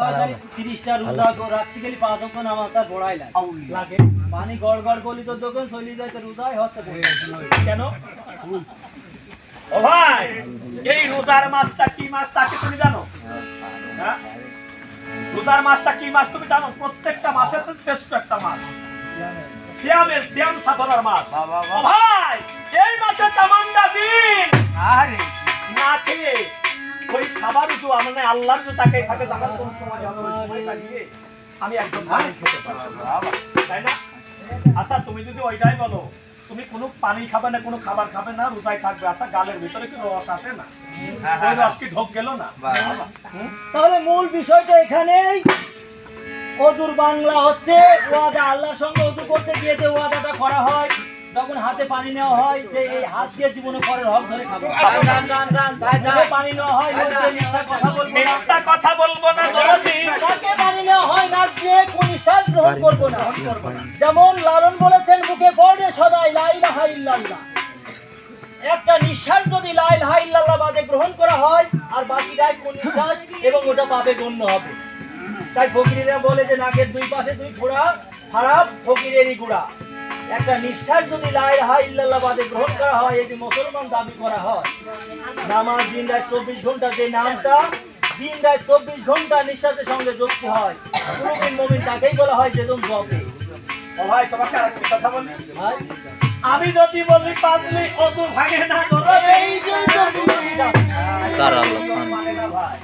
হয় 30টা রোজা রাখতে গেলে 5 অঙ্ক নামাজ তার বড়াই লাগে পানি গড় গড় গলি তো দোকান চলে যায় তো রোজাই হচ্ছে কেন? ও ভাই, এই রোজার মাসটা কি মাস তা কি তুমি জানো? হ্যাঁ, রোজার মাসটা কি মাস তুমি জানো? প্রত্যেকটা মাসের শ্রেষ্ঠ একটা মাস, সিয়াম সাধনার মাস। ও ভাই, এই মাসে তামান্না দিন আরে না খেয়ে ওই খাবার যে মানে আল্লাহর যে তাকে থাকে তখন কোন সময় হবে ওই সময় লাগিয়ে আমি একদম পানি খেতে পারবো, তাই না? আচ্ছা, তুমি যদি ওইটাই বলো তুমি কোনো পানি খাবে না, কোনো খাবার খাবে না, রোজায় থাকবে, আচ্ছা গালের ভিতরে কি রস আসে না? ওই রস কি ঢোক গেল না? তাহলে মূল বিষয়টা এখানেই, ওযুর বাংলা হচ্ছে ওয়াদা। আল্লাহর সঙ্গে ওযু করতে গিয়ে যে ওয়াদাটা করা হয়, যখন হাতে পানি নেওয়া হয় যে এই হাত দিয়ে জীবনে পরের হক ধরে খাবো, পানি নেওয়া হয় মিথ্যা কথা বলবো না, তাকে পানি নেওয়া হয় না যে কোন নিঃশ্বাস গ্রহণ করবো না। যেমন লালন বলেছেন মুখে পড়ে সদাই লা ইলাহা ইল্লাল্লাহ, একটা নিঃশ্বাস যদি লা ইলাহা ইল্লাল্লাহ বাদে গ্রহণ করা হয় আর বাকিটাই কোন নিঃশ্বাস এবং ওটা পাবে গণ্য হবে। তাই ফকিরেরা বলে যে নাকের দুই পাশে দুই ফোঁড়া খারাপ ফকিরেরই গুড়া। একটা নিঃশ্বাস যদি লা ইলাহা ইল্লাল্লাহ বাদে গ্রহণ করা হয়, এই যে মুসলমান দাবি করা হয়, নামাজ দিন রাত 24 ঘন্টা, যে নামটা দিন রাত 24 ঘন্টা নিঃশ্বাসের সঙ্গে যুক্ত হয়, মুমিন মুমিন তাকেই বলা হয় যেজন জপে। ও ভাই, তোমাকে আরেকটা কথা বলি, আমি যদি বলি পাতলি ওযু ভাঙে না, এই যে তার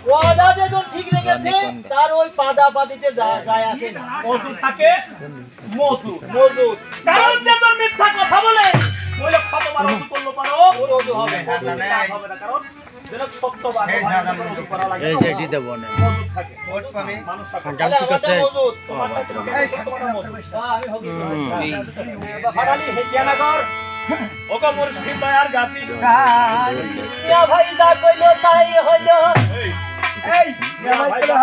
ওয়াদা যেজন ঠিক রেখেছে তার ওই পাদাপাদিতে যায় আসে না, ওযু থাকে মজুদ। কারণ যেজন মিথ্যা কথা বলে ওই লোক কতবার ওযু করলো পারো ওর ওযু হবে না, হবে না, কারণ যেন সত্যবান ওযু করা লাগে, এই যে দিতে বনে মজুদ থাকে মানুষ থাকে। তাহলে আমারটা মজুদ, তোমারটা মজুদ। আমি হবি ফাটালি হেচিয়ানা কর ওগো মুর্শিদ দয়ার গাছি, মিয়া ভাই যা কইলো তাই হইলো। এই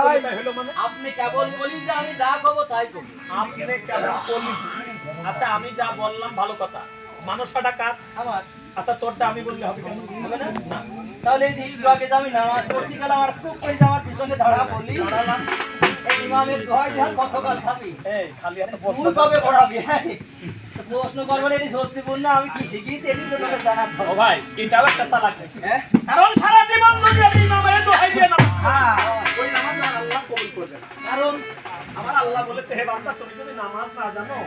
ভাই হলো মানে আপনি কেবল বলি যে আমি যা কব তাই কব, আপনি কেমন বলি? আচ্ছা, আমি যা বললাম ভালো কথা, মানুষটা কার? আমার আচ্ছা, তোরটা আমি বললে হবে কেন? হবে না? না। তাহলে এই একটু আগে যে আমি নামাজ পড়তে গেলাম আর খুব করে আমার পিছনে ধরা পড়লি, এই ইমামের দোয়া দিয়ে কতকাল খাবি? এই খালি একটা তুই প্রশ্ন কবে পড়াবি? প্রশ্ন করবেন এটি স্বস্তিপূর্ণ, আমি কি শিখি এটি তো তোকে জানাতে ও হবে। ভাই, এটাও একটা চালাক আছে। হ্যাঁ কারণ সারা জীবন যদি আমি ইমামের দোহাই দিয়ে নামাজ হ্যাঁ, ওই নামাজ আর আল্লাহ কবুল করবে না। কারণ আমার আল্লাহ বলেছে, হে বান্দা, তুমি যদি নামাজ না জানো,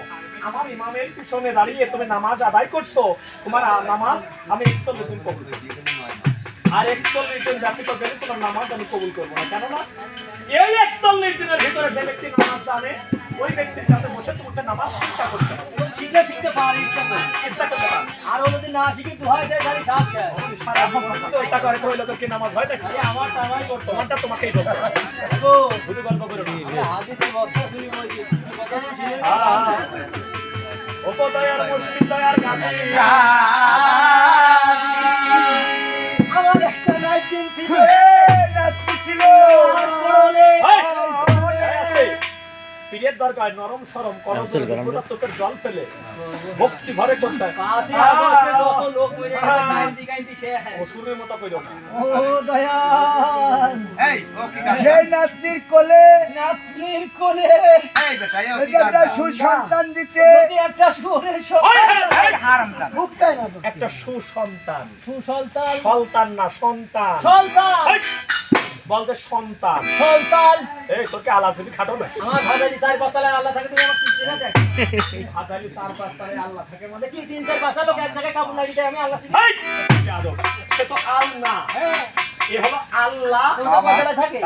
আমার ইমামের পিছনে দাঁড়িয়ে তুমি নামাজ আদায় করছো, তোমার নামাজ আমি 41 দিন কবুল করব, আর 41 দিন ব্যতীত গেলে তোমার নামাজ আমি কবুল করবো না। কেননা এই 41 দিনের ভিতরে যে ব্যক্তি নামাজ জানে, ওই ব্যক্তির কাছে বসে তোমাকে নামাজ শিক্ষা করতে হবে, শিখতে পারি ইচ্ছা করতে পারি। আর ও যদি না শিখি দোহাই দেয় তাহলে সাপ খায়। ওইটা করে তো ওই লোকের কি নামাজ হয় নাকি? আরে আমারটা আমারই করতে হবে। তোমারটা তোমাকেই করতে হবে। ও শুধু গল্প করো না। হাদিসের বস্তা শুনি বলছি, কথা তো শুনে ও তো দয়ার মুর্শিদ দয়ার গাছি, আমার একটা নাইট দিন ছিল, রাত্রি ছিল, পীরের দরকার নরম সরম করো, চোখের জল ফেলে ভক্তি ভরে করতে হয়। 5ই আগস্টে যত লোক মরে গেছে গাইন্তি গাইন্তি শেষ। অসুরের মতো কইরো না। ও দয়াল, সেই নাতনির কোলে যদি একটা সুসন্তান দিতে, যদি একটা সুরের সন্তান, ভুকটাই না তো। একটা সুসন্তান, সুসন্তান, সন্তান না সন্তান, সন্তান, এই, বলতে সন্তান। সন্তান। এই তোকে আল্লাহ যদি খাটো না, আমার ভাজালি 4-5 তলায় আল্লাহ থাকে, তুমি আমার চিনতে না দেখ। হাজারি 4-5 তলায় আল্লাহ থাকে মানে দেখি 3-4 লোক এক জায়গায় কাপড় লাগিয়ে দেয়, আমি আল্লাহ চিনি। এই যাদব, সে তো আল্লাহ। হ্যাঁ, এ হলো আল্লাহ, কোনটা ভাজালায় থাকে?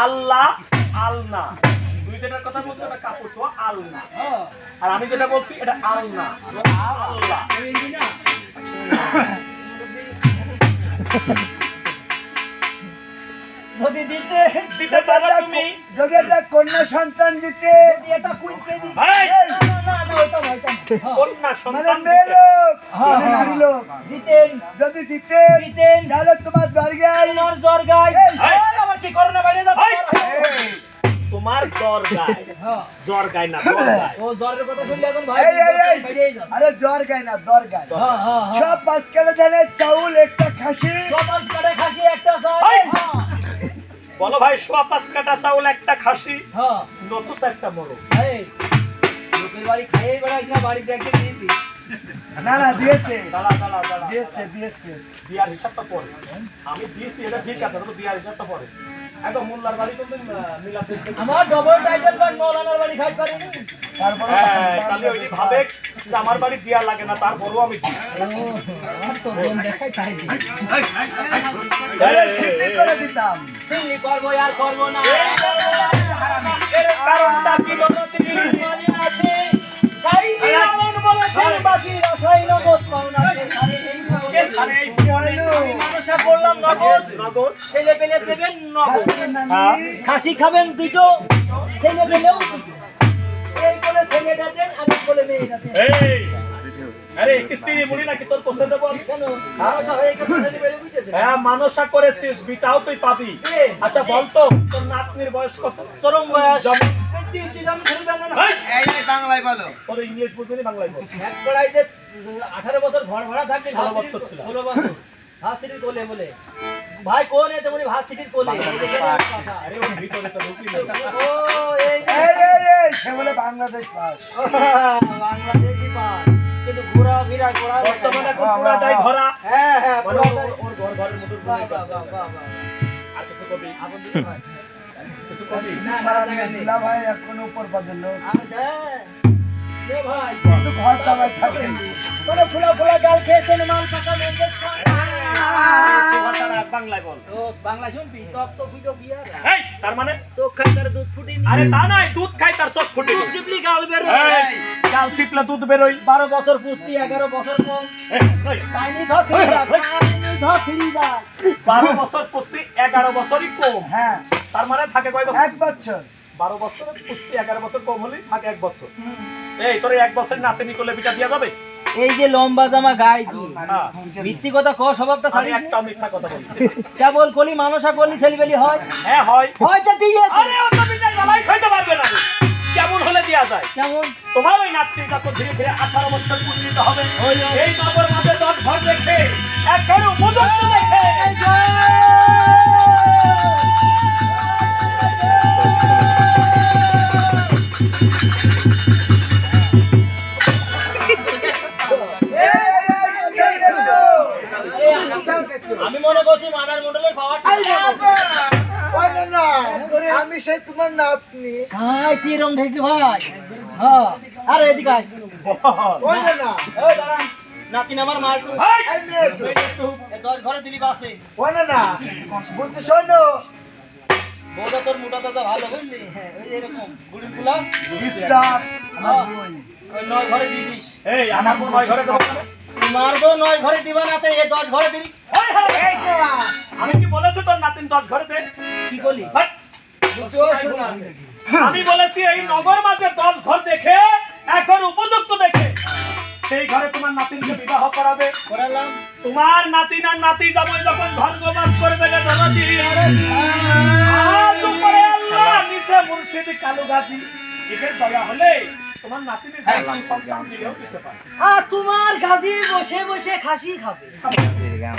আল্লাহ আল্লাহ। তুই যেটার কথা বলছো এটা কাপড় তো আল্লাহ, হ্যাঁ, আর আমি যেটা বলছি এটা আল্লাহ। আল্লাহ আমি ইংরেজি না। যদি দিতে পারো তুমি, যদি একটা কন্যা সন্তান দিতে, যদি এটা কুইকে দিতে, ভাই, না ওইটা না। কন্যা মানে সন্তান মেয়ে দিতে। লোক, মানে নারী লোক দিতেন, যদি দিতেন, দিতেন, তাহলে তোমার দরগায় তোমার জ্বর গায়। এই, আমার কি করোনা বাইরে যাচ্ছে? এই, তোমার জ্বর গায়, হ্যাঁ, জ্বর গায় না, জ্বর গায়। ও জ্বরের কথা শুনলে এখন ভাই এই, এই, এই। বাইরেই যাচ্ছে। আরে জ্বর গায় না, দর গায়। হ্যাঁ হ্যাঁ হ্যাঁ, সব 5 কেজি ধানের চাউল, একটা খাসি, সবাই কাটে খাসি একটা চাই। এই, হ্যাঁ, বলো ভাই সোয়া 5 কাটা চাউল একটা খাসি হ্যাঁ নতুন একটা মোড়ো এই লোকের বাড়ি খাইয়ে বেড়াই না বাড়িতে একটা দিয়েছি না না দিয়েছে দাঁড়া দাঁড়া দাঁড়া দিয়েছে বিয়ার হিসাবটা পরে আমি দিয়েছি এটা ঠিক আছে তো বিয়ার হিসাবটা পরে একদম মোল্লার বাড়ি কিন্তু মিলাদ দেখতে আমার ডবল টাইটেল বান মৌলানার বাড়ি খাই পারিনি তারপর তাহলে ওই ভাবে যে আমার বাড়ি দিয়া লাগে না তারপরও আমি দিই তো বোন দেখাই তাই দিই করে দিতাম চিংড়ি করবো আর করবো না এর কারণটা কি বলো তুমি মনে আছে সাই লালন বলেছেন বাকি রসাই নগদ পাওনা আরে এই ফোনে আমি মানুষা করলাম নগদ নগদ ছেলে পেলে দেবেন নগদ হ্যাঁ খাসি খাবেন দুটো ছেলে পেলেও দুটো এই বলে ছেলেটা দেন আমি বলে মেয়েটা দেন এই আরে কিস্তি মুড়ি নাকি তোর কোসে দেব আমি কেন মানুষা হয়ে গেছে ছেলে পেলে বুঝেছে হ্যাঁ মানসা করেছিস বিটাও তুই পাবি আচ্ছা বলতো তোর নাতনির বয়স কত চরম বয়স যেমন এই বাংলায় বলো তোর ইংলিশ বুঝলি বাংলায় বল এক পড়াইতে 18 বছর ঘর ভাড়া থাকবে 16 বছর ছিল। 16 বছর ভাত সিটির কোলে বলে ভাই কোন এতে বলি ভাত সিটির কোলে আরে ওর ভিতরে তো ঢুকলি না ও এই এই সে বলে বাংলাদেশ পাস বাংলাদেশি পাস কিন্তু ঘোরা ফিরা ঘোরা বর্তমানে এখন পুরাটাই ধরা হ্যাঁ হ্যাঁ মানে পুরাটাই ওর ঘরের মতো বাহ বাহ বাহ বাহ বাহ আর কিছু কবি আপন দিলে ভাই কিছু কবি না না জায়গা নেই দিলা ভাই এখন উপর পাদের লোক আর হ্যাঁ নে ভাই কিন্তু ঘর চালাই থাকে কোনো ফুলা ফুলা গাল খেয়েছেন মাল পাকা মেন্দেজ বাংলায় বল ও বাংলা শুনবি তব তো ফুটো বিয়ার এই তার মানে চোখ খাই তার দুধ ফুটিনি আরে তা নয় দুধ খাই তার চোখ ফুটে দুধ চিপলি গাল বের এই কাল চিপলে দুধ বেরোই 12 বছর পুষ্টি 11 বছর কম এই, পাইনি ধর ছিড়ি যা পাইনি ধর ছিড়ি যা 12 বছর পুষ্টি 11 বছরই কম হ্যাঁ তার মানে থাকে কয় বছর 1 বছর 12 বছর পুষ্টি 11 বছর কম হলেই থাকে 1 বছর এই তোর 1 বছর নাতিনি করলে বিটা দিয়া যাবে এই যে লম্বা জামা গায়ে দি হ্যাঁ মিথ্যি কথা ক স্বভাবটা আমি ছাড়ি একটা মিথ্যা কথা বলি কেবল কলি মানুষা করলি ছেলেবেলি হয় হ্যাঁ হয় হয়তো দিয়ে আরে অত বিটা জ্বালাই খাইতে পারবে না কেমন হলে দেয়া যায় কেমন তোমার ওই নাতনিটা তো ধীরে ধীরে 18 বছর পূর্ণ হবে হইলো। এই নগর মাঝে 10 ঘর দেখে একবারে উপযুক্ত দেখে আমি মনে করছি মাদার মন্ডলের পাওয়ার আমি সেই তোমার নাতনি হাই কি রং ঢেকি ভাই হ্যাঁ আরে এদিকে আয় ওই না ওই দাঁড়ান নাতিন আমার মার এই মেয়ে তো। তোর ঘরে দিলি বাসে ওই না বুঝতে শোনো বউটা তোর মোটা দাদা ভালো বুঝলি হ্যাঁ ওই যে এরকম গুড়ি গুলা ডিস্টার্ব আমার বই ওই 9 ঘরে দিয়ে দিস এই আমার কোন ওই ঘরে দেবো না? মারবো 9 ঘরে দিবা না তো এ 10 ঘরে দিবি ওই হ্যাঁ, এই তো। আমি কি বলেছি তোর নাতিন 10 ঘরে দে কি করলি ভাই, বুঝছো শোনা আমি বলেছি এই নগর মাঝে 10 ঘর দেখে এখন উপযুক্ত দেখে সেই ঘরে তোমার নাতিনকে বিবাহ করাবে করালাম তোমার নাতিন আর নাতি জামাই যখন ধর্মবাস করবে রে জনজি আর উপরে আল্লাহ নিচে মুর্শিদ কালু গাজী এদের দয়া হলে তোমার নাতিনের সন্তান দিলেও দিতে পারে আর তোমার গাদি বসে বসে খাসি খাবে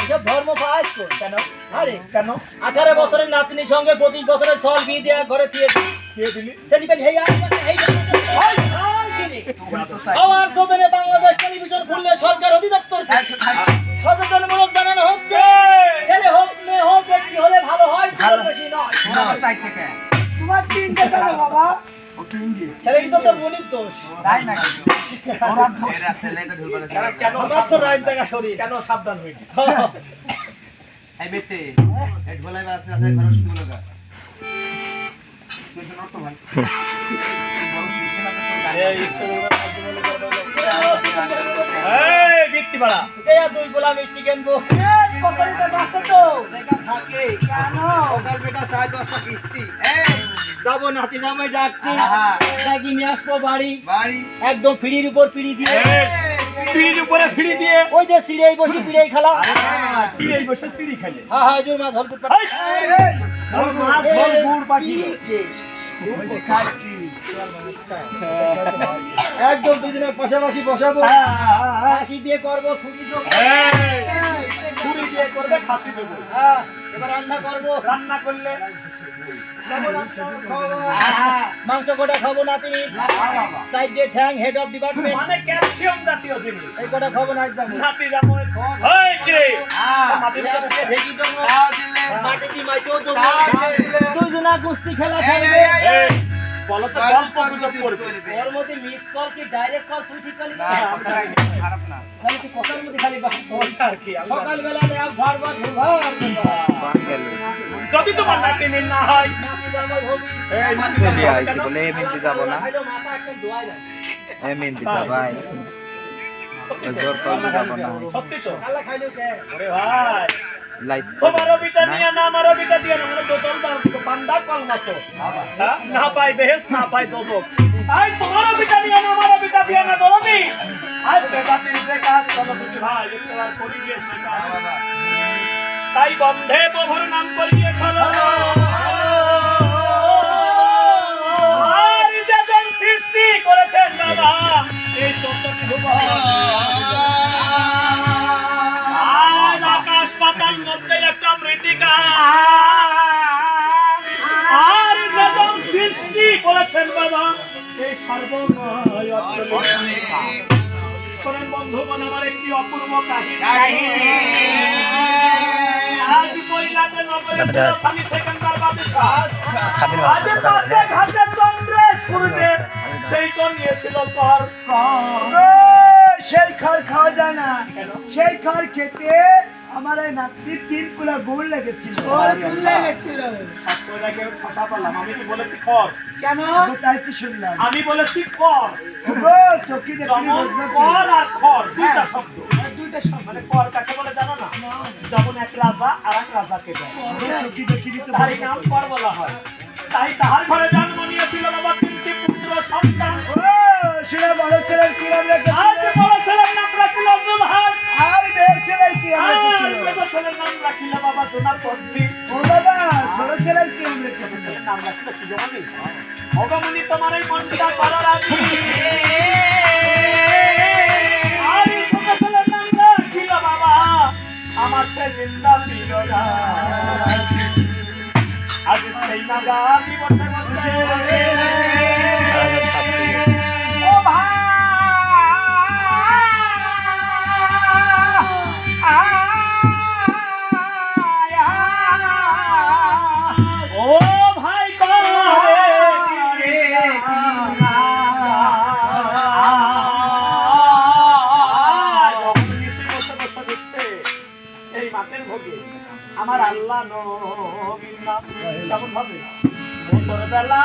এসব ধর্ম পাস কর কেন আরে কেন 18 বছরের নাতনির সঙ্গে 25 বছরের সল বিয়ে দেয়া ঘরে দিয়ে কে দিলি সেলিবেন হেই আমার সদনে বাংলাদেশ টেলিভিশন খুললে সরকার অধিদপ্তর সচেতনমূলক জানানো হচ্ছে ছেলে হোক মেয়ে হোক ব্যক্তি হলে ভালো হয় বেশি নয় তোমার তিনটে কেন বাবা ও তিনটে ছেলেটি তো তোর বোনের দোষ তাই না ওরা কেন আমার তো রাইট জায়গা শরীর কেন সাবধান হইনি এই বেতে এই ঢোলাই বাস আছে খরচ মনোগা তুই তো ভাই এই ব্যক্তি পাড়া এয়া দুই গোলা মিষ্টি কিনবো কতটা বাসে তো দেখা থাকে কেন ওকার বেটা 4-10টা কিস্তি যাবো নাতি জামাই ডাকতে আহা। ডাকি নিয়ে আসবো বাড়ি বাড়ি একদম ফিরির উপর পিড়ি দিয়ে পিড়ির উপরে ফিরি দিয়ে ওই যে সিঁড়ি বসে পিড়াই খেলা পিড়ি বসে সিঁড়ি খাইলে হ্যাঁ হ্যাঁ জোর মাছ হলকুট এই, ওর মাছ ওর গুড় পাখি একদম দুজনের পাশাপাশি বসাবো হাসি দিয়ে করবো ছুটি তো ছুরি দিয়ে করবে খাসি দেবো এবার রান্না করবো রান্না করলে মাংস কটা খাবো নাতিনি সাইড দিয়ে ঠ্যাং হেড অফ ডিপার্টমেন্ট মানে ক্যালসিয়াম জাতীয় জিনিস এই কটা খাবো না যাবো নাতি যাবো এই কি মাটির মাটিতে ভিতরে ভেজি দেবো দাও দিলে মাটি দি মাইতেও দেবো দাও দিলে দুইজনা কুস্তি খেলা এই, খেলবে এই, এই, এই বলো তো গল্প গুজব করবে ওর মধ্যে মিস কল কি ডাইরেক্ট কল তুই ঠিক করলি না, খারাপ না। খালি তুই কথার মধ্যে খালি ওই আর কি আমি সকালবেলা ল্যাব ঝাড়বার ঘুরবার যদি তোমার নাতি মিল না হয় নাতি জামাই হবি এই নাতি চলে যাবো আইছি কেন? বলে মেহেন্দি যাব না খাইলো মাথা একদম ধোয়াই যায় মেহেন্দি যাবাই সত্যি তো? জোর করে যাব না সত্যি তো কালা খাইলো কে ওরে ভাই লাইট তোমারও বিটা নিয়ে না আমারও বিটা দিয়ে না মানে দোতল দাও পান্ডা কল মতো না পাই বেহেস না পাই দোজক আই তোমারও বিটা নিয়ে না আমারও বিটা দিয়ে না দরদি আজ বেটাতির যে কাজ করো তুমি ভাই একটু আর করি গিয়ে সেটা তাই বন্ধে প্রভুর নাম করিয়ে চলো আর যেজন সৃষ্টি করেছেন বাবা এই চন্দ্রটি আর আকাশ পাতাল মধ্যে একটা মৃত্তিকা আর যেজন সৃষ্টি করেছেন বাবা এই সর্বময় শোনেন বন্ধুগণ আমার একটি অপূর্ব কাহিনী আজ বইলাতে নগরে ছিল স্বামী সেকেন্দার বাদশাহ আজ পাশে ঘাটে চন্দ্রে সূর্যে সেই তো নিয়েছিল কর সেই খড় খাওয়া যায় না সেই খড় খেতে আমার এই নাতির 3 কুলা গুড় লেগেছিল আমি কি বলেছি কর কেন তাই তো শুনলাম আমি বলেছি কর গো চকি দেখি যেমন কর আর খর দুইটা শব্দ দুইটা শব্দ মানে কর কাকে বলে জানো না যেমন এক রাজা আর এক রাজাকে বলে চকি দেখি তো তারই নাম কর বলা হয় তাই তাহার ঘরে জন্ম নিয়েছিল বাবা 3টি পুত্র সন্তান সেটা বড় ছেলের কি নাম আজ রেখেছিল বড় ছেলের নাম রাখিল জুলহাস আর মেয়ের ছেলের কি নাম আর রেখেছিল ছোট ছেলের নাম রাখিল বাবা জোনাপদ্দি ও বাবা ছোট ছেলের কি নাম রেখেছিল নাম রাখিল সুজমণি ভগবানী তোমার এই মনটা করার আছে আর ছোট ছেলের নাম রাখিল বাবা আমার সে জিন্দা পিলরা আজ সেই নাগা দিবসে বসে ও ভাই ও ভাই এই মাতের ভোগে আমার আল্লাহ নবীর নাম কেমন হবে মোটর বেলা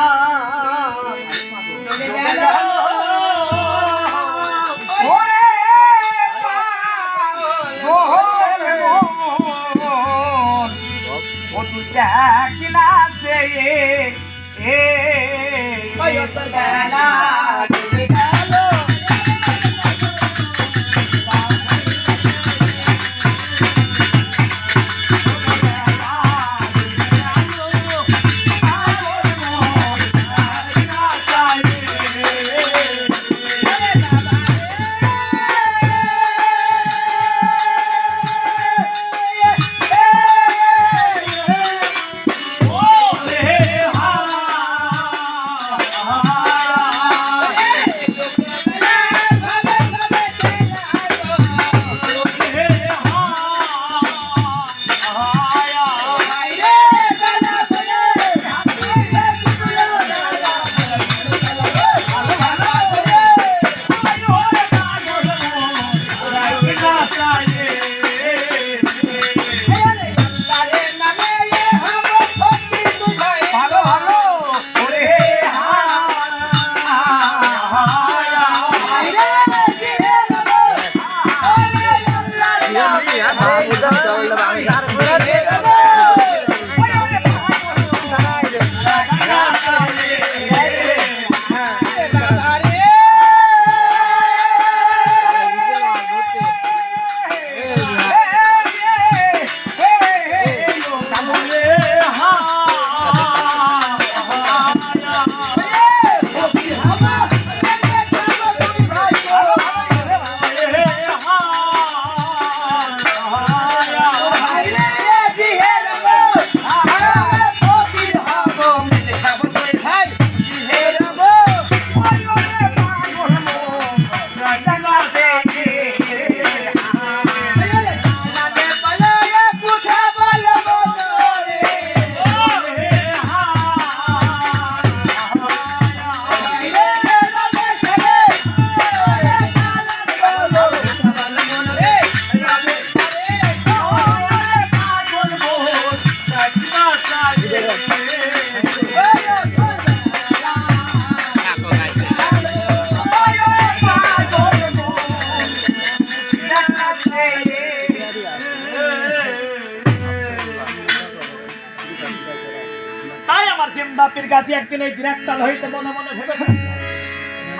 আছি একদিন এই দিন একটাল হইতে মনে মনে ভেবেছি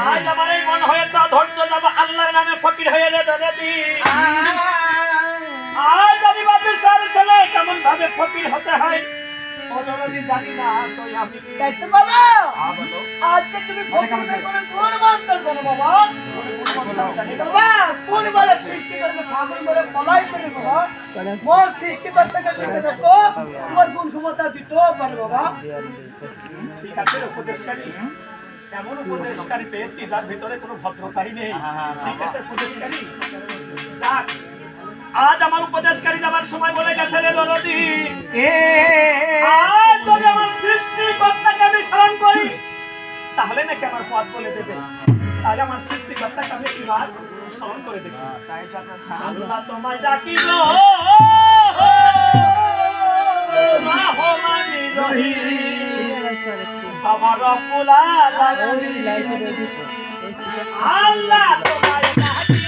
আজ আমার এই মন হয়েছে ধৈর্য যাব আল্লাহর নামে ফকির হয়ে রে দরদি আজ আমি বাদশার ছেলে কেমন ভাবে ফকির হতে হয় ও দরদি জানি না তো আমি তাই তো বাবা বলো আজকে তুমি ফকিরের কোনো গুণ মানতে করো বাবা বাবা কোন বলে সৃষ্টি করবে ফাগুন বলে পলাই করে বাবা মোর সৃষ্টিকর্তাকে দিতে দেখো তোমার গুণ ক্ষমতা দিতে পারে বাবা ঠিক আছে উপদেশকারী এমন উপদেশকারী পেয়েছি যার ভিতরে কোনো ভদ্রতাই নেই ঠিক আছে উপদেশকারী যাক আজ আমার উপদেশকারী যাবার সময় বলে গেছে রে দরদি আজ যদি আমার সৃষ্টিকর্তাকে আমি স্মরণ করি তাহলে নাকি আমার পথ বলে দেবে আজ আমার সৃষ্টিকর্তাকে আমি একবার স্মরণ করে দেখি আল্লাহ তোমায় ডাকিল মাহো মানি রহিম বাবা রব্বুল আলামিন আল্লাহ তোমায় ডাকিল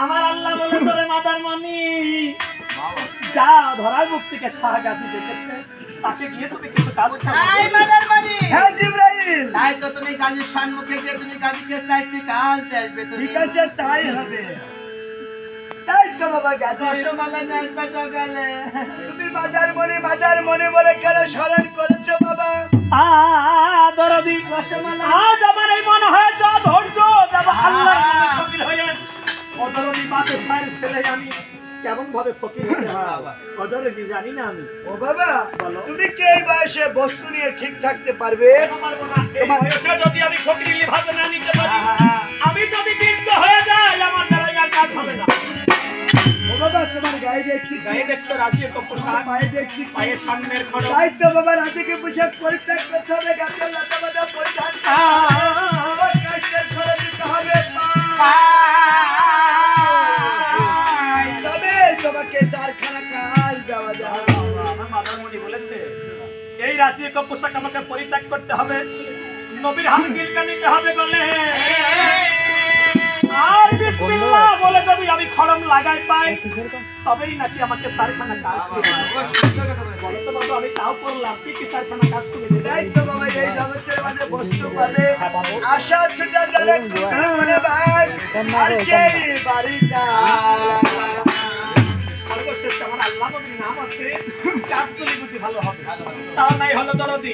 আমার আল্লাহ বলে তোরে মাদার মানি যা ধরার মুক্তিকে সাহায্য দেখেছে তাকে গিয়ে তুমি কিছু কাজ এই মাদার বাড়ি হ্যাঁ জিব্রাইল তাই তো তুমি গাজীর সম্মুখে দিয়ে তুমি গাজীকে চারটি কাজ আসবে তুমি ঠিক আছে তাই হবে তাই তো বাবা গাজী রসমালা নিয়ে আসবে সকালে তুমি মাদার মনে বলে কেন স্মরণ করেছো বাবা দরদি আজ আমার এই মনে হয়েছে ধৈর্য যাব আল্লাহর নামে ফকির হয়ে অদরদি বাদশাহের ছেলে আমি কেমন ভাবে ফকির হতে হয় অদরদি জানি না আমি ও বাবা বলো। তুমি কি এই বয়সে বস্তু নিয়ে ঠিক থাকতে পারবে কেন পারবো না? এই বয়সে যদি আমি ফকির লিভাতে না নিতে পারি আমি যদি বৃদ্ধ হয়ে যাই আমার দ্বারা আর কাজ হবে না ও বাবা তোমার গায়ে দেখছি গায়ে দেখছো রাজিয়ে তো পোশাক পায়ে দেখছি পায়ের সামনের খড় তাই তো বাবা রাধিকে পোশাক পরিত্যাগ করতে হবে গাছের লতা পাতা পরিধান করতে হবে কষ্টের খরচ দিতে হবে তবে তোমাকে চারখানা কাজ দেওয়া যাবে আমার মাদারমণি বলেছে এই রাশি পোশাক আমাকে পরিত্যাগ করতে হবে নবীর হাত গিলকা নিতে হবে বলে আর বিসমিল্লাহ বলে যদি আমি খড়ম লাগাই পাই তবেই নাকি আমাকে চারখানা কাজ বলো তো বাবা আমি তাও করলাম কি চারখানা কাজ তুমি দেবে তাই তো বাবা এই জগতের মাঝে বস্তু পাবে আশা ছুটা জলে মনে ভাই আর সেই বাড়িটা সর্বশেষ আমার আল্লাহ নবীর নাম আছে কাজ করলে বুঝি ভালো হবে তাও নাই হলো দরদি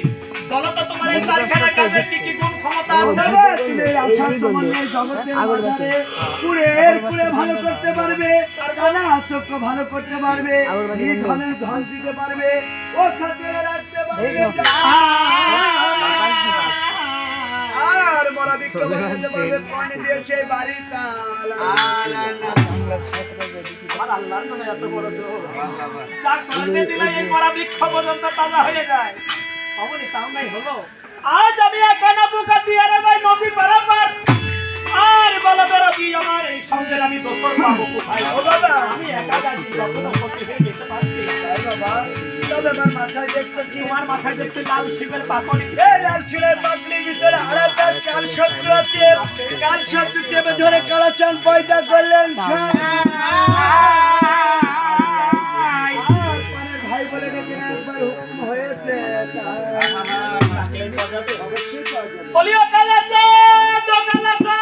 বলো তো তোমার এই চারখানা কাজের কি গুণ ক্ষমতা আছে বাবা, তুমি এই আশা তোমার এই জগতের মাঝে পুরে ভালো করতে পারবে কানা চক্ষু ভালো করতে পারবে এই ধনের ধন দিতে পারবে ও খাতে রাখতে পারবে আর মরা বিক্ষ করতে পারবে পানি দিয়ে সেই বাড়ি আমার আল্লাহর নামে এত বড় জোর যা করতে দিলে এই মরা বৃক্ষ পর্যন্ত তাজা হয়ে যায় অমনি তাও নাই হলো আজ আমি একানা বুকা দিয়ে রে ভাই নদী পারাপার আর বলা বেরোবি আমার এই সঙ্গের আমি দোসর পাবো কোথায় ও বাবা আমি একা যাচ্ছি কখনো ফকির হয়ে যেতে পারছি বাবা তবে আমার মাথায় দেখতে কি তোমার মাথায় দেখছি লাল শিবের পাকড়ি এই লাল ছিলের পাগলির ভিতরে আলাদা কাল শত্রু আছে কাল শত্রুকে ধরে কালাচান পয়দা করলেন ভাই বলে ডেকে একবার হুকুম হয়েছে অবশ্যই বলিও কাল আছে দোকান আছে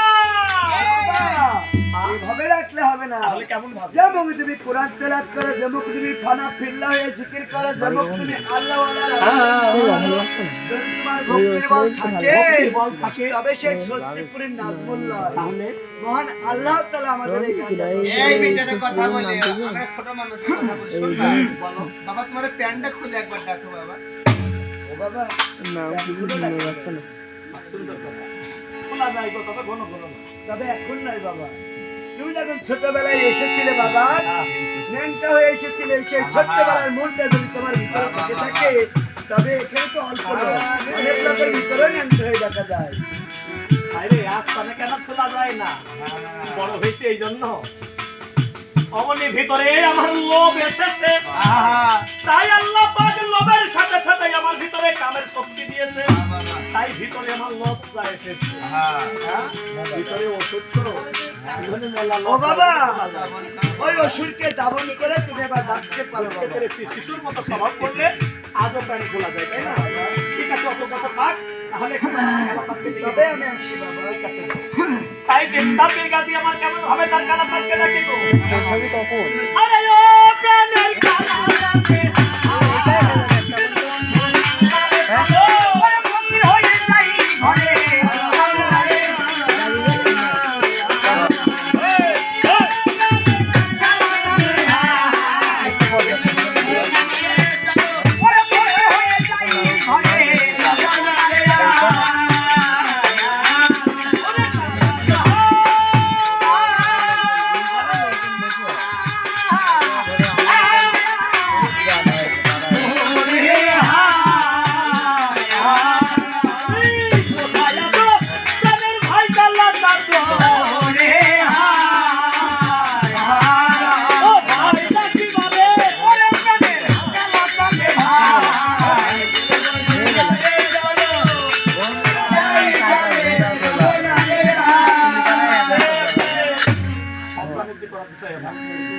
এইভাবে রাখলে হবে না তাহলে কেমন ভাবে যেমন তুমি কোরআন তেলাওয়াত করো যেমন তুমি ফানা ফিল্লা হয়ে জিকির করো যেমন তুমি আল্লাহ তোমার ভক্তির বল থাকে বল থাকে তবে সেই স্বস্তিপুরের নাজমুল্লাহ তাহলে মহান আল্লাহ তাআলা আমাদের এই গানটা এই বিটার কথা বলে আমরা ছোট মানুষের কথা বলি শুনবা বলো বাবা তোমার প্যান্টটা খুলে একবার দেখো বাবা ও বাবা সুন্দর কথা খোলা যায় গো, তবে ঘন ঘন না। তবে এখন নয় বাবা, তুমি যখন ছোটবেলায় এসেছিলে বাবা, ন্যাংটা হয়ে এসেছিলে, সেই ছোট্টবেলার মনটা যদি তোমার ভিতরে থেকে থাকে, তবে এখানে তো অল্প নয়, অনেক লোকের ভিতরে ন্যাংটা হয়ে দেখা যায়। আরে আস্তানে কেন খোলা যায় না? বড় হয়েছে এই জন্য। অমনি ভিতরে আমার লোভ এসেছে, তাই আল্লাহ পাক লোভের সাথে সাথে আমার ভিতরে কামের শক্তি দিয়েছে, তাই ভিতরে আমার লোভ এসেছে। ভিতরে ওষুধ তো এখানে মেলা ও লোভ বাবা, খোলা যায়। ওই অসুরকে দাবন করে তুমি এবার ডাকতে পারো বুঝতে বাবা। পেরেছি, শিশুর মতো স্বভাব করলে আজও প্যান্ট খোলা যায়, তাই না? ঠিক আছে, অত কথা থাক, তাহলে একটু কালা সাপকে দিয়ে তবে আমি আসি বাবা। ঠিক আছে, যাও। তাই চিন্তা পীর গাছি আমার কেমন ভাবে তার কালা সাপকে ডাকি গো। ছবি কখন আরে ও প্রেমের কালা সাপকে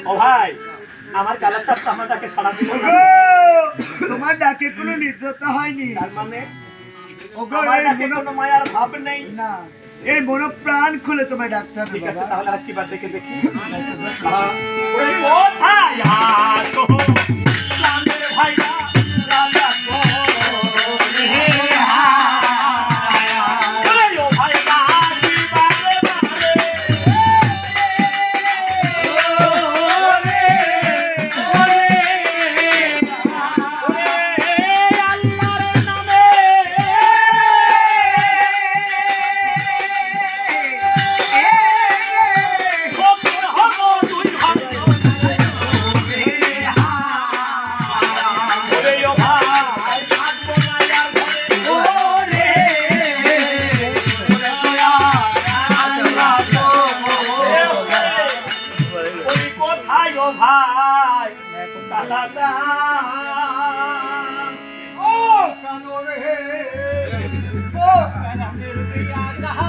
ও ভাই, আমার কালা সাপ আমাটাকে সারা দিল না। ওগো, তোমার ডাকে কোনো নিদ্রতা হয়নি। তার মানে ওগো, আমার এই ডাকে মনো- কোনো মায়ার ভাব নেই। না, এই মনোপ্রাণ খুলে তোমায় ডাকতে হবে ঠিক আছে, বাবা। তাহলে আর কিবার দেখে দেখি। ওই কোথায় আছো প্রাণের ভাইরা, রাজা গো রে হায়। ওরে ও ভাইরা, কিবারে বারে ওরে ওরে আল্লাহর নামে ভাই তালা ও কানো রে, ও কানের বিয়া কাহা।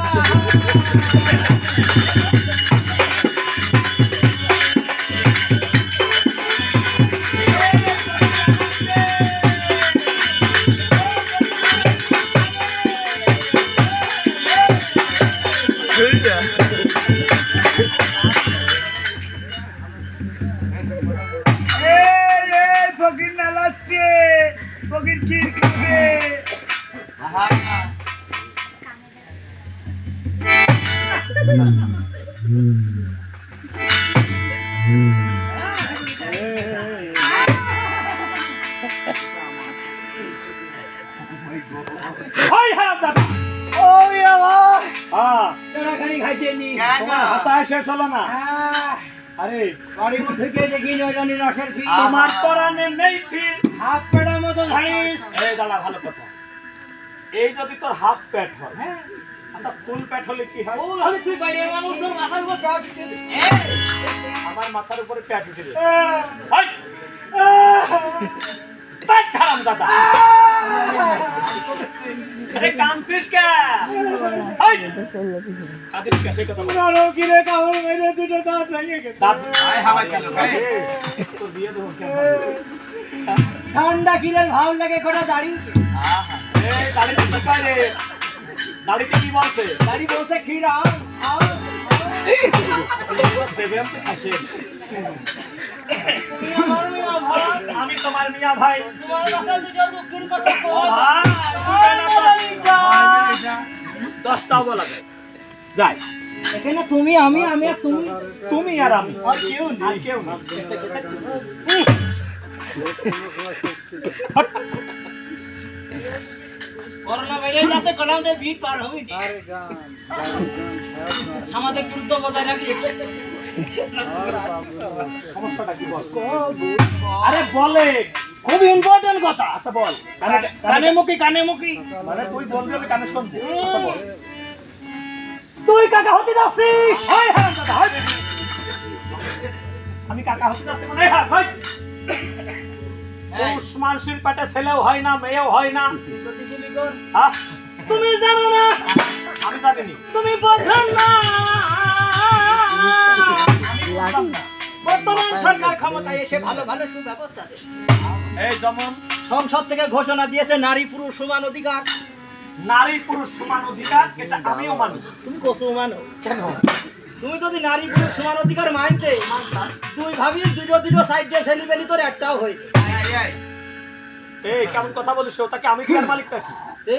এই ফকির নালাচ্ছে, ফকির কি খাবে? হাই হারাম দাদা। ও মিয়া ভাই, হ্যাঁ, টাকাখানি খাইছেনি? তোমার হাসায় শেষ হলো না। আরে বাড়ির মধ্যে কে দেখি নয়টানি রসের ফি তোমার পরানে নেই ফির। হাফ পেটার মতো ধারিস। এই দাদা, ভালো কথা। এই যদি তোর হাফ প্যাট হয়, হ্যাঁ, আচ্ছা ফুল প্যাট হলে কি হয়? ও হলে তুই বাইরে মানুষ তোর মাথার উপর চাপ দিতে দে। আমার মাথার উপরে প্যাট উঠে যাবে। হাই! প্যাট হারাম দাদা। আরে কাঁদছিস কে? হাই! কাঁদিস কে? সেই কথা বল। আরো কিরে কামড় মেরে দুটো দাঁত ভেঙে গেছে। দাঁত আয় হাওয়া ছিল, ভাই। তোর বিয়ে দেবো কেন? ঠান্ডা কিলের ভাব লাগে কোটা দাড়ি। এই দাড়িতে কি কয় রে? দাড়িতে কি বলছে? দাড়ি বলছে খিরা আও দেবে আমি তো খাসে। তুমি আমার মিয়া ভাই, আমি তোমার মিয়া ভাই। তোমার কাছে দুটো দুঃখের কথা ও কও। ভাই, ভাই, 10টাও বলা যায়। যাই, এখানে তুমি আমি আমি আর তুমি তুমি আর আমি। আর কেউ নেই। আর কেউ না। করোনা বেড়ে যাচ্ছে কোনাতে ভিড় পার হবে না আমাদের দ্রুত বজায় রাখি সমস্যাটা কি বল? আরে বলে, খুব ইম্পর্টেন্ট কথা আচ্ছা বল। কানে মুখি মানে তুই বলবি আমি কানে শুনবো। আচ্ছা বল। তুই কাকা হতে যাচ্ছিস হয় হ্যাঁ দাদা, হয়। আমি কাকা হতে যাচ্ছি মানে হ্যাঁ হয়। পুরুষ মানুষের পেটে ছেলেও হয় না, মেয়েও হয় না। হ্যাঁ? তুমি জানো না আমি জানিনি। তুমি বোঝো না বর্তমান সরকার ক্ষমতায় এসে ভালো ভালো সুব্যবস্থা দেয়। এই যেমন সংসদ থেকে ঘোষণা দিয়েছে নারী পুরুষ সমান অধিকার। নারী পুরুষ সমান অধিকার, এটা আমিও মানি। তুমি কত মানো? কেন? তুমি যদি নারী পুরুষ সমান অধিকার মানতে তুই ভাবি দুটো সাইড দিয়ে ছেলিবেলি তোর একটাও হয়ে এই কেমন কথা বলিস? ওটাকে আমি কি আর মালিক নাকি? যাবে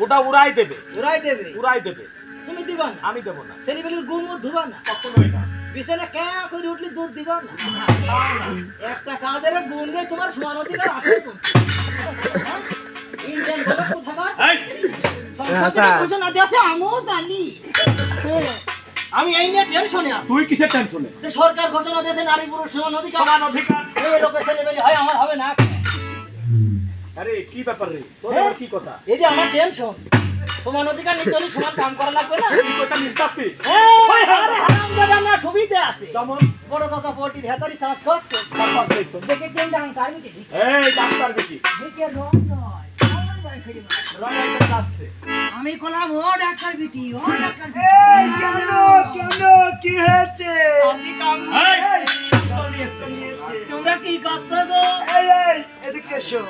ওটা উড়াই দেবে, ওরাই দেবে উড়াই দেবে। তুমি দিবা না আমি দেবো না, ছেলিবেলির গুণ মুখ ধুবা না কখনোই না। বিছানা কে করে উঠলি দুধ দিবা না তাও না। একটা কাজের গুণ রে তোমার সমান অধিকার আসে তো ইন্ডিয়ান বলে কোথাকার এই, সংসদ থেকে ঘোষণা দিয়েছে আমিও জানি আমি এই নিয়ে টেনশনে আছি তুই কিসের টেনশনে? যে সরকার ঘোষণা দিয়েছে নারী পুরুষ সমান অধিকার সমান অধিকার। এই লোকের ছেলেবেলি হয় আমার হবে না আরে কি ব্যাপার রে? তোর হ্যাঁ? আবার কি কথা? এটি আমার টেনশন সমান অধিকার নিতে হলে সমান কাম করা লাগবে না তুই কথা নিস্তাপি। আরে হারামজাদা না সুবিধা আছে যেমন বড় কথা পোল্ট্রির ভেতরই চাষ করছে তারপর দেখো। দেখে কেন ডাক্তার মিটে এই ডাক্তার বেশি দেখে রং নয় রং একটা আসছে। আমি কলাম ও ডাক্তার বিটি ও ডাক্তার এই কেন কি হয়েছে? এই, তোর নিয়েছে। তোমরা কি করছো গো এই এদিকে এসো।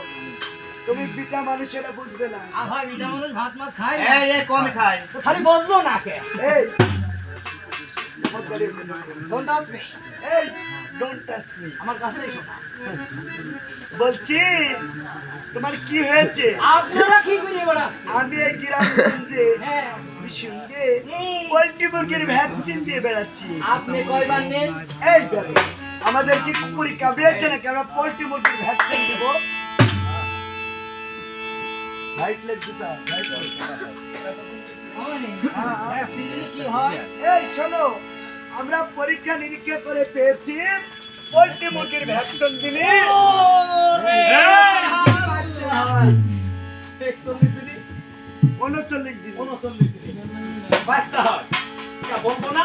তুমি বিটা মানুষেরা বুঝবে না। হয় বিটা মানুষ ভাত মাছ খায় না। এই কম খাই তো খালি বসবো না কে এই Don't touch me. এই ডোন্ট টাচ মি। আমার কাছে এসো না বলছি তোমার কি হয়েছে? আপনারা কি করে বেড়াচ্ছেন আমি এই গ্রামগঞ্জে হ্যাঁ সঙ্গে পোল্ট্রি মুরগির ভ্যাকসিন দিয়ে বেড়াচ্ছি। আপনি কয়বার নেন এই দেখো আমাদের কি কুকুরি কামড়েছে নাকি আমরা পোল্ট্রি মুরগির ভ্যাকসিন দিব? ভাইট লেগ দিতা হ্যাঁ কি হয় এই শোনো আমরা পরীক্ষা নিরীক্ষা করে পেয়েছি পোল্ট্রি মুরগির ভ্যাকসিন দিলে ওরে হয় 41 দিনই, 39 দিন। 39 দিনই। বাচ্চা হয়। এটা বলবো না?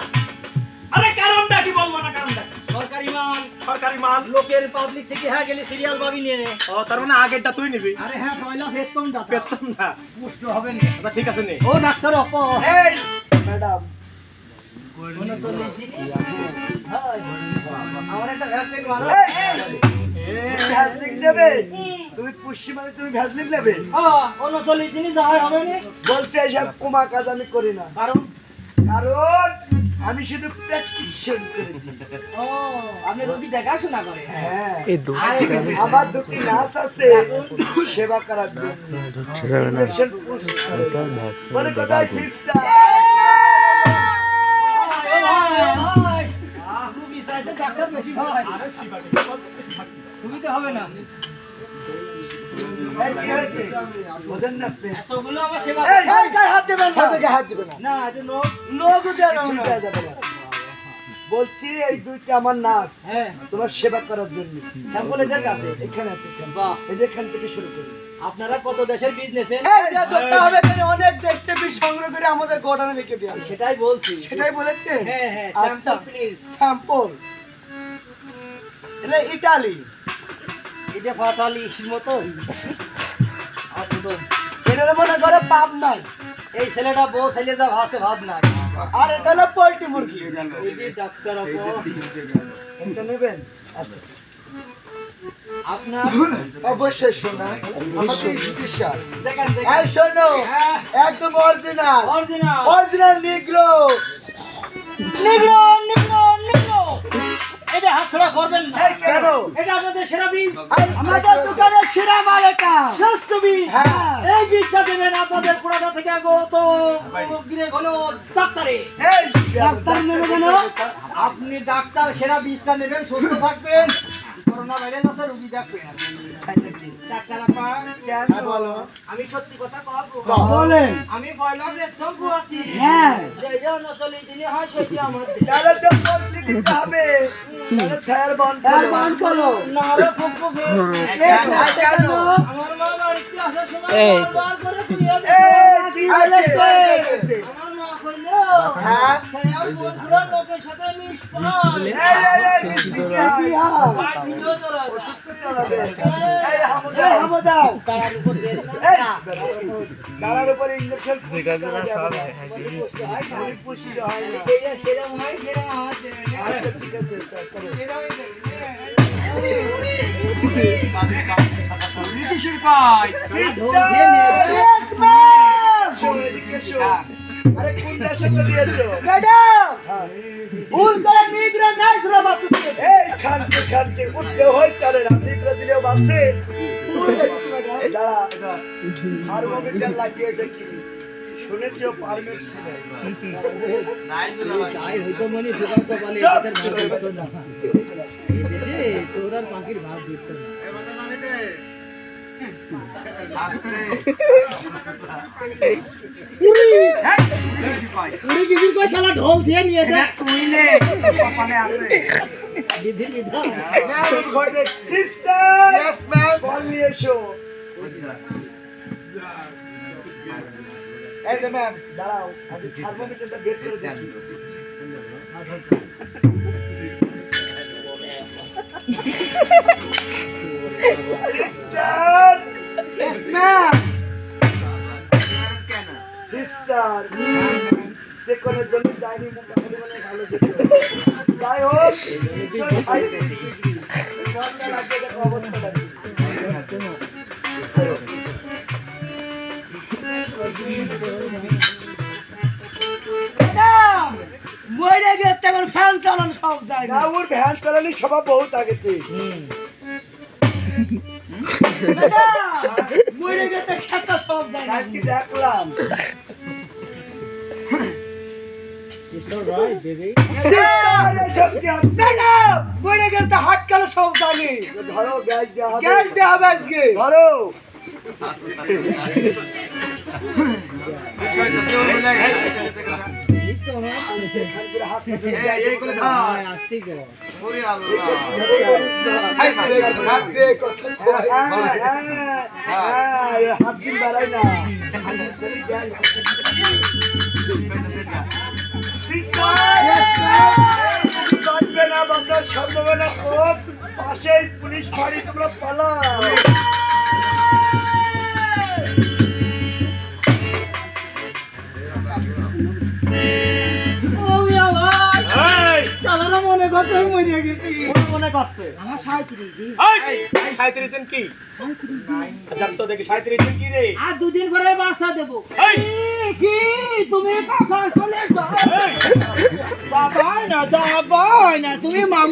আরে কারণটা কি বলবো না? কারণটা কি? সরকারি মাল সরকারি মাল। লোকের পাবলিক সিটি হয়ে গেলে সিরিয়াল পাবি নিয়ে নে ও তার মানে আগেরটা তুই নিবি? আরে হ্যাঁ পয়লা বেতন দাতা পেতাম না। পুষ্ট হবে না আচ্ছা ঠিক আছে নে। ও ডাক্তার অপ এই ম্যাডাম আমার একটা ভ্যাকসিন মারো ভ্যাসলিন নেবে? তুমি পুষ্টি মানে তুমি ভ্যাসলিন নেবে? হ্যাঁ 39 দিনই যাওয়া হবে না বলছে এইসব কুমা কাজ আমি করি না, কারণ কারণ আমি শুধু প্রেসক্রিপশন করে দিই। ও আপনি রোগী দেখাশোনা করে হ্যাঁ আরে আমার দুটি নার্স আছে সেবা করার জন্য। ইনজেকশন পুশ করে। বলে কোথায় সিস্টার? রোগী চাইতে ডাক্তার বেশি হয় আরে শিবাকে বল তো বেশি থাকবি। তুমি তো হবে না এই কি হয়েছে? বোঝেন না আপনি? এতগুলো আমার সেবা এই গায়ে হাত দেবেন না। হাতে হাত দেবেন না। না এটা লোক লোগো দেওয়া যাবে না। বলছি এই দুইটা আমার নার্স হ্যাঁ তোমার সেবা করার জন্য। স্যাম্পল এদের কাছে এখানে আছে স্যাম্পল। বাহ এই যে এখান থেকে শুরু করি। আপনারা কত দেশের বিজনেসের এই যতটা হবে কেন অনেক দেশ থেকে সংগ্রহ করে আমাদের গোডাউনে রেখে দেওয়া হবে। সেটাই বলছি সেটাই বলেছেন? হ্যাঁ হ্যাঁ আচ্ছা। Sample please sample. এটা ইটালি। এটা ফাটালি মতো এটা মনে করে পাপ নাই। এই ছেলেটা বউ ছেলে যা ভাতে ভাব না আর এটা হলো পোল্ট্রি মুরগি। এই যে ডাক্তার আপু এটা নেবেন? আচ্ছা আপনার অবশ্যই শোনা আমাদের স্পেশাল। দেখেন এই শোনো হ্যাঁ একদম অরিজিনাল অরিজিনাল অরিজিনাল নিগ্রো। নিগ্রো নিগ্রো নিগ্রো এটা হাত ছড়া করবেন না এই কেন? এটা আপনাদের সেরা বীজ আমাদের দোকানের সেরা মাল এটা। শ্রেষ্ঠ বীজ হ্যাঁ। এই বীজটা দেবেন আপনাদের পুরাটা থেকে আগত গিরে হলো ডাক্তারে এই ডাক্তার নেবে কেন আপনি ডাক্তার সেরা বীজটা নেবেন সুস্থ থাকবেন করোনা ভাইরাস আছে রোগী দেখবে ডাক্তার আপা কেন বলো আমি সত্যি কথা কব বলেন আমি পয়লা বেতন পুয়াতি হ্যাঁ যেটা না চলে দিলে হয় সেটা আমাদের তাহলে তো বলতে দিতে হবে তাহলে স্যার বন্ধ করো না রে ফুকু আমার মা বাড়িতে আসার সময় বারবার করে দিয়ে আমার মা কইলো হ্যাঁ স্যার বন্ধুরা লোকের সাথে মিশ পায় দাঁড়ার উপরে ইঞ্জেকশন আরে কোন দেশে দিয়েছো ভুল করে নিগ্রা নাই সুরা বাসু এই খানতে উঠতে হয় চলে না নিগ্রা দিলেও বাসে দাঁড়া হারমোমিটার লাগিয়ে দেখি শুনেছি ও পারমিট ছিল নাই যাই হইতো মনি সুগার তো বলে এটার ভাব দিত না এই তোরার পাখির ভাব দিত না এ মানে দে পুরি কিসির কই শালা ঢোল দিয়ে নিয়ে যা তুই নে কপালে আছে বিধি বিধান ম্যাম ঘটে সিস্টার यस ম্যাম বল নিয়ে এসো এই যে ম্যাম দাঁড়াও আমি থার্মোমিটারটা বের করে দেখি সিস্টার यस ম্যাম সিস্টার সে কোনো জন্য যায়নি মোটামুটি মানে ভালো যেত যাই হোক 160 ডিগ্রি কোনটা লাগবে দেখো অবস্থাটা মরে গেছে এখন ফ্যান চালানো সব যায় না ওর ফ্যান চালানি সবাই বহুত আগেতে মরে গেছে খেতা সব যায় না কি দেখলাম মরে গেছে হাট কালো সব জানি ধরো গ্যাস দেওয়া হবে আজকে ধরো হাত দিন বেড়াই না সম্ভাবনা খুব পাশেই পুলিশ ফাঁড়ি তোমরা পালাও মনে করছে মরিয়া গেছি মনে করছে আমার 37 দিন কি আচ্ছা তো দেখি 37 দিন কি রে আর দুদিন পরে বাসা দেব কি তুমি কথা চলে যাও বাবা না তুমি মামু